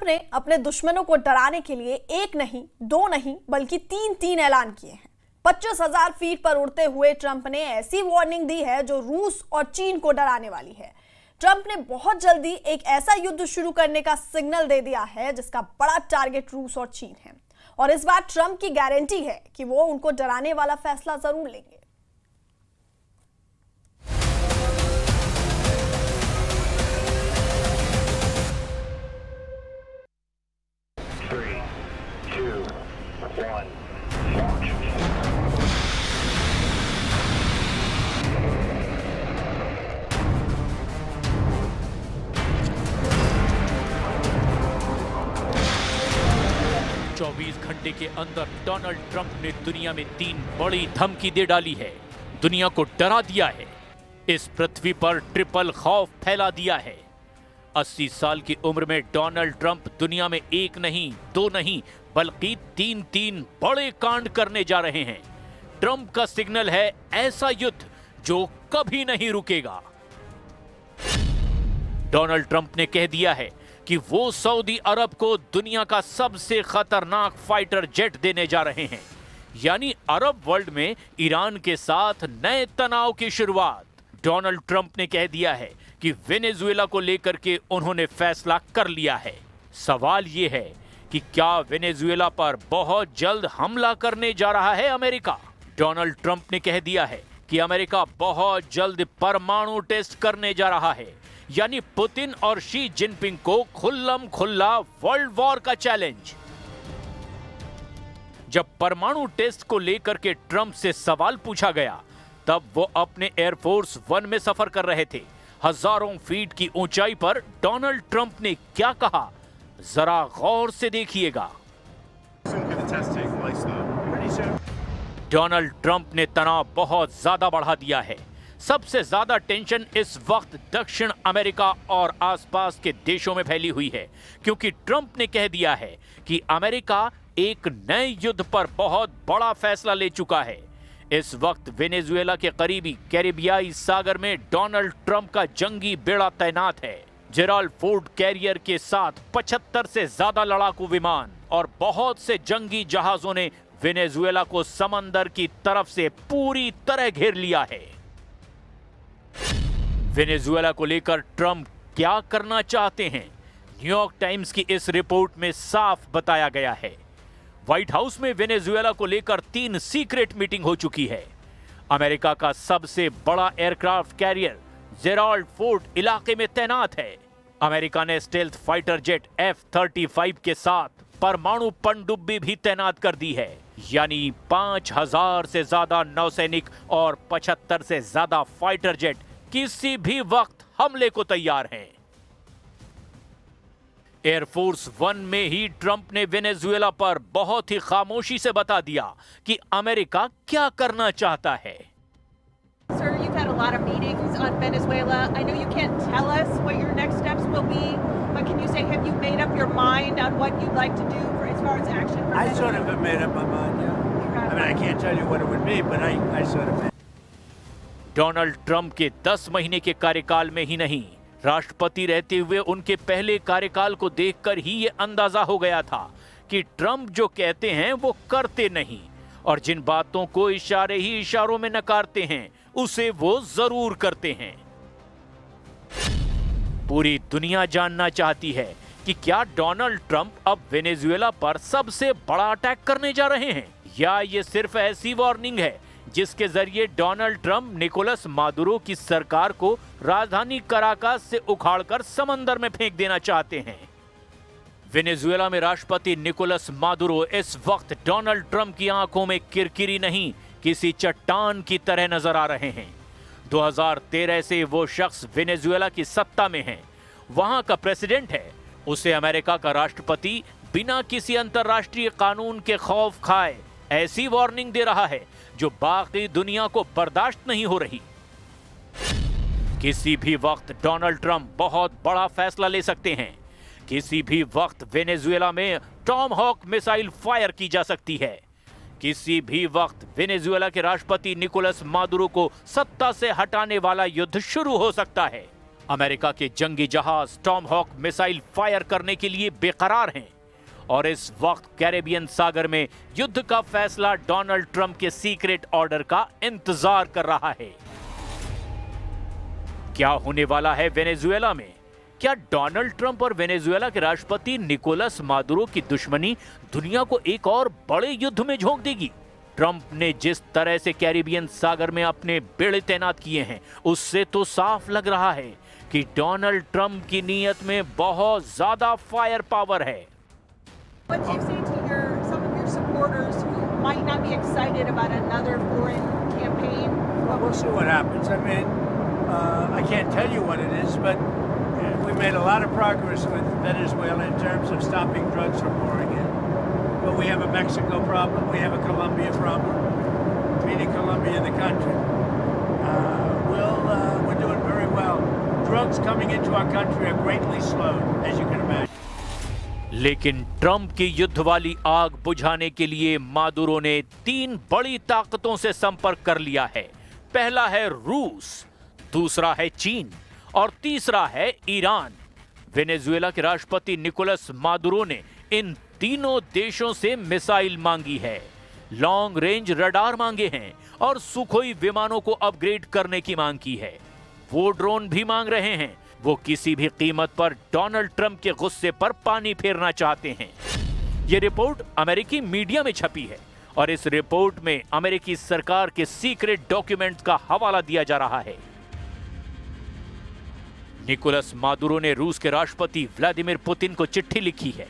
ने अपने दुश्मनों को डराने के लिए एक नहीं, दो नहीं, बल्कि तीन ऐलान किए हैं। 25,000 फीट पर उड़ते हुए ट्रंप ने ऐसी वार्निंग दी है जो रूस और चीन को डराने वाली है। ट्रंप ने बहुत जल्दी एक ऐसा युद्ध शुरू करने का सिग्नल दे दिया है जिसका बड़ा टारगेट रूस और चीन है। और इस बार ट्रंप की गारंटी है कि वो उनको डराने वाला फैसला जरूर लेंगे। चौबीस घंटे के अंदर डोनाल्ड ट्रंप ने दुनिया में 3 बड़ी धमकी दे डाली है, दुनिया को डरा दिया है, इस पृथ्वी पर ट्रिपल खौफ फैला दिया है। 80 साल की उम्र में डोनाल्ड ट्रंप दुनिया में एक नहीं, दो नहीं, बल्कि तीन बड़े कांड करने जा रहे हैं। ट्रंप का सिग्नल है ऐसा युद्ध जो कभी नहीं रुकेगा। डोनाल्ड ट्रंप ने कह दिया है कि वो सऊदी अरब को दुनिया का सबसे खतरनाक फाइटर जेट देने जा रहे हैं, यानी अरब वर्ल्ड में ईरान के साथ नए तनाव की शुरुआत। डोनाल्ड ट्रंप ने कह दिया है कि वेनेजुएला को लेकर के उन्होंने फैसला कर लिया है। सवाल यह है कि क्या वेनेजुएला पर बहुत जल्द हमला करने जा रहा है अमेरिका? डोनाल्ड ट्रंप ने कह दिया है कि अमेरिका बहुत जल्द परमाणु टेस्ट करने जा रहा है, यानी पुतिन और शी जिनपिंग को खुल्लम खुल्ला वर्ल्ड वॉर का चैलेंज। जब परमाणु टेस्ट को लेकर के ट्रंप से सवाल पूछा गया तब वो अपने एयरफोर्स 1 में सफर कर रहे थे। हजारों फीट की ऊंचाई पर डोनाल्ड ट्रंप ने क्या कहा, जरा गौर से देखिएगा। डोनाल्ड ट्रंप ने तनाव बहुत ज्यादा बढ़ा दिया है। सबसे ज्यादा टेंशन इस वक्त दक्षिण अमेरिका और आसपास के देशों में फैली हुई है, क्योंकि ट्रंप ने कह दिया है कि अमेरिका एक नए युद्ध पर बहुत बड़ा फैसला ले चुका है। इस वक्त वेनेजुएला के करीबी कैरिबियाई सागर में डोनाल्ड ट्रंप का जंगी बेड़ा तैनात है। जेराल्ड फोर्ड कैरियर के साथ 75 से ज्यादा लड़ाकू विमान और बहुत से जंगी जहाजों ने वेनेजुएला को समंदर की तरफ से पूरी तरह घेर लिया है। वेनेजुएला को लेकर ट्रंप क्या करना चाहते हैं, न्यूयॉर्क टाइम्स की इस रिपोर्ट में साफ बताया गया है। व्हाइट हाउस में वेनेजुएला को लेकर 3 सीक्रेट मीटिंग हो चुकी है। अमेरिका का सबसे बड़ा एयरक्राफ्ट कैरियर जेराल्ड फोर्ड इलाके में तैनात है। अमेरिका ने स्टेल्थ फाइटर जेट F-35 के साथ परमाणु पनडुब्बी भी तैनात कर दी है, यानी 5,000 से ज्यादा नौसैनिक और 75 से ज्यादा फाइटर जेट किसी भी वक्त हमले को तैयार हैं। एयरफोर्स 1 में ही ट्रंप ने वेनेजुएला पर बहुत ही खामोशी से बता दिया कि अमेरिका क्या करना चाहता है। Sir, you've had a lot of meetings on Venezuela. I know you can't tell us what your next steps will be, but can you say, have you made up your mind on what you'd like to do for, as far as action for Venezuela? I sort of have made up my mind, yeah. I mean, I can't tell you what it would be, but I sort of. Donald Trump के 10 महीने के कार्यकाल में ही नहीं, राष्ट्रपति रहते हुए उनके पहले कार्यकाल को देखकर ही ये अंदाजा हो गया था कि ट्रंप जो कहते हैं वो करते नहीं, और जिन बातों को इशारे ही इशारों में नकारते हैं उसे वो जरूर करते हैं। पूरी दुनिया जानना चाहती है कि क्या डोनाल्ड ट्रंप अब वेनेजुएला पर सबसे बड़ा अटैक करने जा रहे हैं, या ये सिर्फ ऐसी वार्निंग है जिसके जरिए डोनाल्ड ट्रंप निकोलस मादुरो की सरकार को राजधानी कराकास से उखाड़कर समंदर में फेंक देना चाहते हैं। वेनेजुएला में राष्ट्रपति निकोलस मादुरो इस वक्त डोनाल्ड ट्रंप की आंखों में किरकिरी नहीं, किसी चट्टान की तरह नजर आ रहे हैं। 2013 से वो शख्स वेनेजुएला की सत्ता में है, वहां का प्रेसिडेंट है। उसे अमेरिका का राष्ट्रपति बिना किसी अंतर्राष्ट्रीय कानून के खौफ खाए ऐसी वार्निंग दे रहा है जो बाकी दुनिया को बर्दाश्त नहीं हो रही। किसी भी वक्त डोनाल्ड ट्रंप बहुत बड़ा फैसला ले सकते हैं। किसी भी वक्त वेनेजुएला में टॉमहॉक मिसाइल फायर की जा सकती है। किसी भी वक्त वेनेजुएला के राष्ट्रपति निकोलस मादुरो को सत्ता से हटाने वाला युद्ध शुरू हो सकता है। अमेरिका के जंगी जहाज टॉमहॉक मिसाइल फायर करने के लिए बेकरार हैं और इस वक्त कैरेबियन सागर में युद्ध का फैसला डोनाल्ड ट्रंप के सीक्रेट ऑर्डर का इंतजार कर रहा है। क्या होने वाला है वेनेजुएला में? क्या डोनाल्ड ट्रंप और वेनेजुएला के राष्ट्रपति निकोलस मादुरो की दुश्मनी दुनिया को एक और बड़े युद्ध में झोंक देगी? ट्रंप ने जिस तरह से कैरिबियन सागर में अपने बेड़े तैनात किए हैं, उससे तो साफ लग रहा है कि डोनाल्ड ट्रंप की नीयत में बहुत ज्यादा फायर पावर है। What do you say to some of your supporters who might not be excited about another foreign campaign? Well, we'll see what happens. I mean, I can't tell you what it is, but we made a lot of progress with Venezuela in terms of stopping drugs from pouring in. But we have a Mexico problem. We have a Colombia problem, meaning Colombia in the country. We're doing very well. Drugs coming into our country are greatly slowed, as you can imagine. लेकिन Trump की युद्ध वाली आग बुझाने के लिए Maduro ने 3 बड़ी ताकतों से संपर्क कर लिया है। पहला है रूस, दूसरा है चीन और तीसरा है ईरान। वेनेजुएला के राष्ट्रपति निकोलस मादुरो ने इन तीनों देशों से मिसाइल मांगी है, लॉन्ग रेंज रडार मांगे हैं और सुखोई विमानों को अपग्रेड करने की मांग की है। वो ड्रोन भी मांग रहे हैं। वो किसी भी कीमत पर डोनाल्ड ट्रंप के गुस्से पर पानी फेरना चाहते हैं। ये रिपोर्ट अमेरिकी मीडिया में छपी है और इस रिपोर्ट में अमेरिकी सरकार के सीक्रेट डॉक्यूमेंट्स का हवाला दिया जा रहा है। निकोलस मादुरो ने रूस के राष्ट्रपति व्लादिमीर पुतिन को चिट्ठी लिखी है।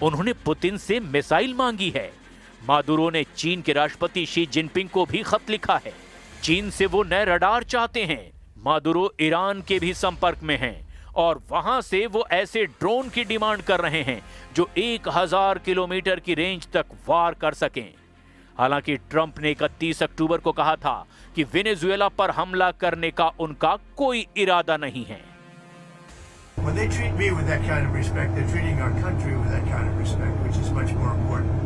उन्होंने पुतिन से मिसाइल मांगी है। मादुरो ने चीन के राष्ट्रपति शी जिनपिंग को भी खत लिखा है। चीन से वो नए रडार चाहते हैं। मादुरो ईरान के भी संपर्क में हैं और वहां से वो ऐसे ड्रोन की डिमांड कर रहे हैं जो 1000 किलोमीटर की रेंज तक वार कर सकें। हालांकि ट्रंप ने 31 अक्टूबर को कहा था कि वेनेजुएला पर हमला करने का उनका कोई इरादा नहीं है। When they treat me with that kind of respect, they're treating our country with that kind of respect, which is much more important.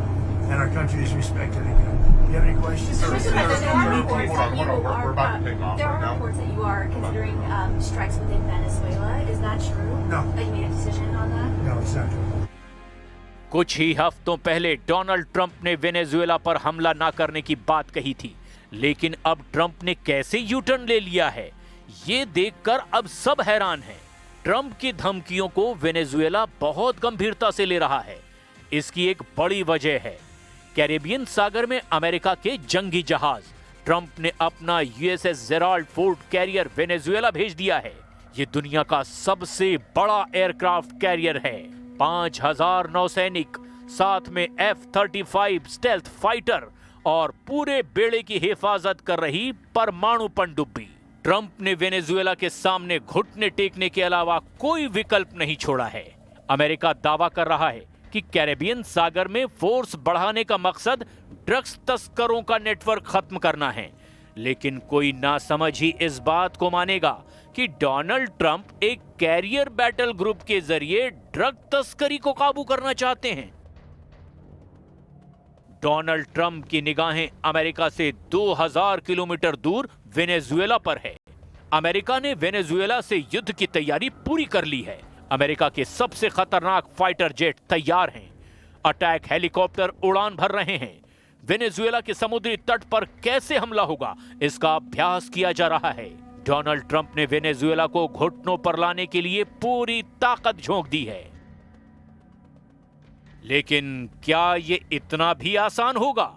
And our country is respected again. Do you have any questions? There are reports that you are considering strikes within Venezuela. Is that true? No. That you made a decision on that? No, it's not true. कुछ ही हफ्तों पहले Donald Trump ने Venezuela पर हमला ना करने की बात कही थी, लेकिन अब ट्रंप ने कैसे यू टर्न ले लिया है, ये देखकर अब सब हैरान हैं। ट्रंप की धमकियों को वेनेजुएला बहुत गंभीरता से ले रहा है। इसकी एक बड़ी वजह है कैरेबियन सागर में अमेरिका के जंगी जहाज। ट्रंप ने अपना USS Gerald Ford carrier Venezuela भेज दिया है। ये दुनिया का सबसे बड़ा एयरक्राफ्ट कैरियर है। 5000 नौसैनिक, साथ में F-35 स्टेल्थ फाइटर और पूरे बेड़े की हिफाजत कर रही परमाणु पनडुब्बी। ट्रंप ने वेनेजुएला के सामने घुटने टेकने के अलावा कोई विकल्प नहीं छोड़ा है। अमेरिका दावा कर रहा है कि कैरेबियन सागर में फोर्स बढ़ाने का मकसद ड्रग्स तस्करों का नेटवर्क खत्म करना है, लेकिन कोई नासमझ ही इस बात को मानेगा कि डोनाल्ड ट्रंप एक कैरियर बैटल ग्रुप के जरिए ड्रग तस्करी को काबू करना चाहते हैं। डोनाल्ड ट्रंप की निगाहें अमेरिका से 2000 किलोमीटर दूर वेनेजुएला पर है। अमेरिका ने वेनेजुएला से युद्ध की तैयारी पूरी कर ली है। अमेरिका के सबसे खतरनाक फाइटर जेट तैयार हैं। अटैक हेलीकॉप्टर उड़ान भर रहे हैं। वेनेजुएला के समुद्री तट पर कैसे हमला होगा, इसका अभ्यास किया जा रहा है। डोनाल्ड ट्रंप ने वेनेजुएला को घुटनों पर लाने के लिए पूरी ताकत झोंक दी है। लेकिन क्या ये इतना भी आसान होगा?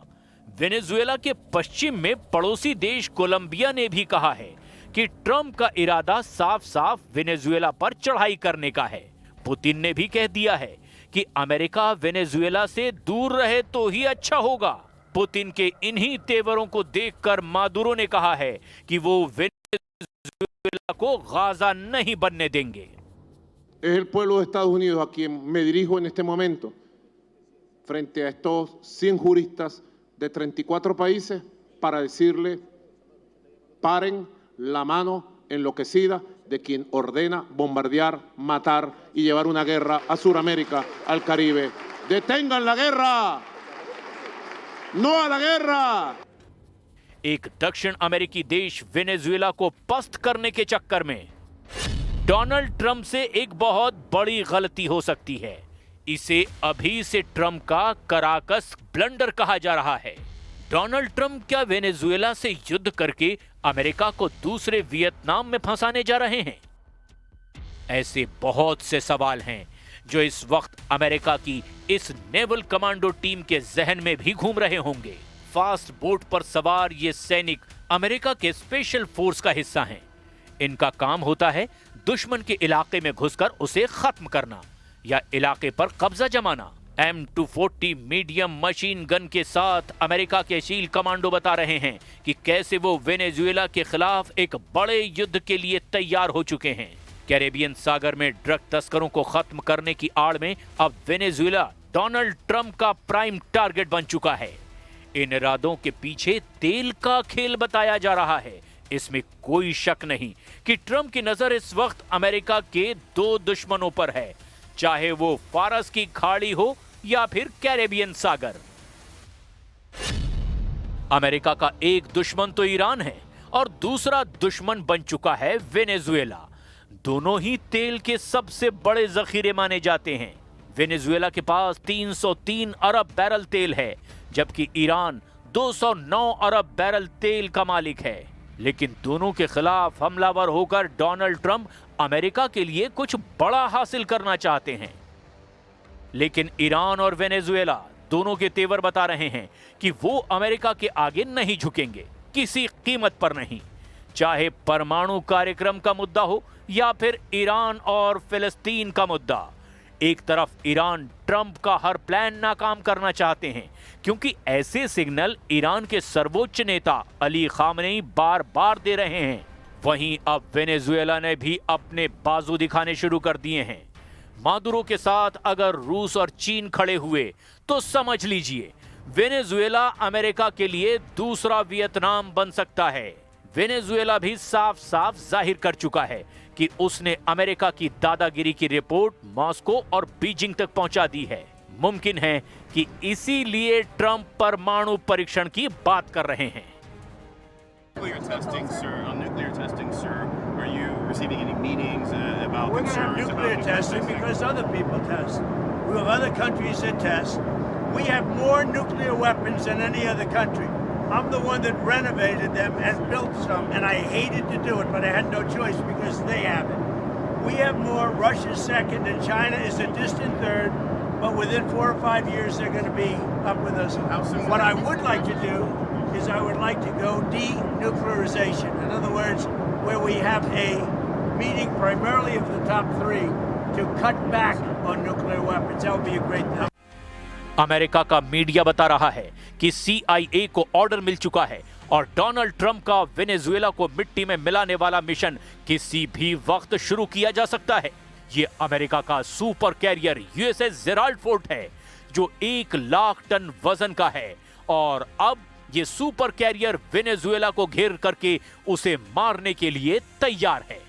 वेनेजुएला के पश्चिम में पड़ोसी देश कोलंबिया ने भी कहा है कि ट्रंप का इरादा साफ साफ वेनेजुएला पर चढ़ाई करने का है। पुतिन ने भी कह दिया है कि अमेरिका वेनेजुएला से दूर रहे तो ही अच्छा होगा। पुतिन के इन्हीं तेवरों को देखकर मादुरो ने कहा है कि वो वेनेजुएला को गाजा नहीं बनने देंगे। Es el pueblo de Estados Unidos a quien me dirijo en este momento frente a estos 100 juristas de 34 países para decirle paren la mano enloquecida de quien ordena bombardear, matar y llevar una guerra a Sudamérica, al Caribe. ¡Detengan la guerra! ¡No a la guerra! एक दक्षिण अमेरिकी देश Venezuela को पस्त करने के चक्कर में डोनाल्ड ट्रंप से एक बहुत बड़ी गलती हो सकती है। इसे अभी से ट्रंप का कराकस ब्लंडर कहा जा रहा है। डोनाल्ड ट्रंप क्या वेनेजुएला से युद्ध करके अमेरिका को दूसरे वियतनाम में फंसाने जा रहे हैं? ऐसे बहुत से सवाल हैं जो इस वक्त अमेरिका की इस नेवल कमांडो टीम के जहन में भी घूम रहे होंगे। फास्ट बोट पर सवार ये सैनिक अमेरिका के स्पेशल फोर्स का हिस्सा हैं। इनका काम होता है दुश्मन के इलाके में घुसकर उसे खत्म करना या इलाके पर कब्जा जमाना। M240 मीडियम मशीन गन के साथ अमेरिका के शील कमांडो बता रहे हैं कि कैसे वो वेनेजुएला के खिलाफ एक बड़े युद्ध के लिए तैयार हो चुके हैं। कैरेबियन सागर में ड्रग तस्करों को खत्म करने की आड़ में अब वेनेजुएला डोनाल्ड ट्रंप का प्राइम टारगेट बन चुका है। इन इरादों के पीछे तेल का खेल बताया जा रहा है। इसमें कोई शक नहीं कि ट्रंप की नजर इस वक्त अमेरिका के दो दुश्मनों पर है, चाहे वो फारस की खाड़ी हो या फिर कैरेबियन सागर। अमेरिका का एक दुश्मन तो ईरान है और दूसरा दुश्मन बन चुका है वेनेजुएला। दोनों ही तेल के सबसे बड़े जखीरे माने जाते हैं। वेनेजुएला के पास 303 अरब बैरल तेल है, जबकि ईरान 209 अरब बैरल तेल का मालिक है। लेकिन दोनों के खिलाफ हमलावर होकर डोनाल्ड ट्रंप अमेरिका के लिए कुछ बड़ा हासिल करना चाहते हैं। लेकिन ईरान और वेनेजुएला दोनों के तेवर बता रहे हैं कि वो अमेरिका के आगे नहीं झुकेंगे, किसी कीमत पर नहीं। चाहे परमाणु कार्यक्रम का मुद्दा हो या फिर ईरान और फिलिस्तीन का मुद्दा। एक तरफ ईरान ट्रंप का हर प्लान नाकाम करना चाहते हैं, क्योंकि ऐसे सिग्नल ईरान के सर्वोच्च नेता अली खामनेई बार बार दे रहे हैं। वहीं अब वेनेजुएला ने भी अपने बाजू दिखाने शुरू कर दिए हैं। मादुरो के साथ अगर रूस और चीन खड़े हुए तो समझ लीजिए वेनेजुएला अमेरिका के लिए दूसरा वियतनाम बन सकता है। वेनेजुएला भी साफ साफ जाहिर कर चुका है कि उसने अमेरिका की दादागिरी की रिपोर्ट मॉस्को और बीजिंग तक पहुंचा दी है। मुमकिन है कि इसीलिए ट्रंप परमाणु परीक्षण की बात कर रहे हैं। Nuclear testing, sir. On nuclear testing, sir. Are you receiving any meetings about We're going to have concerns nuclear about testing because other people test. We have other countries that test. We have more nuclear weapons than any other country. I'm the one that renovated them and built some, and I hated to do it, but I had no choice because they have it. We have more. Russia's second, and China is a distant third. But within 4 or 5 years, they're going to be up with us. What I would like to do is I would like to go denuclearization. In other words, where we have a meeting primarily of the top 3 to cut back on nuclear weapons. That would be a great thing. America का media बता रहा है कि CIA को order मिल चुका है और Donald Trump का वेनेजुएला को मिट्टी में मिलाने वाला मिशन किसी भी वक्त शुरू किया जा सकता है। ये अमेरिका का super carrier USS Gerald Ford है, जो 1 लाख टन वजन का है और अब ये सुपर कैरियर वेनेजुएला को घेर करके उसे मारने के लिए तैयार है।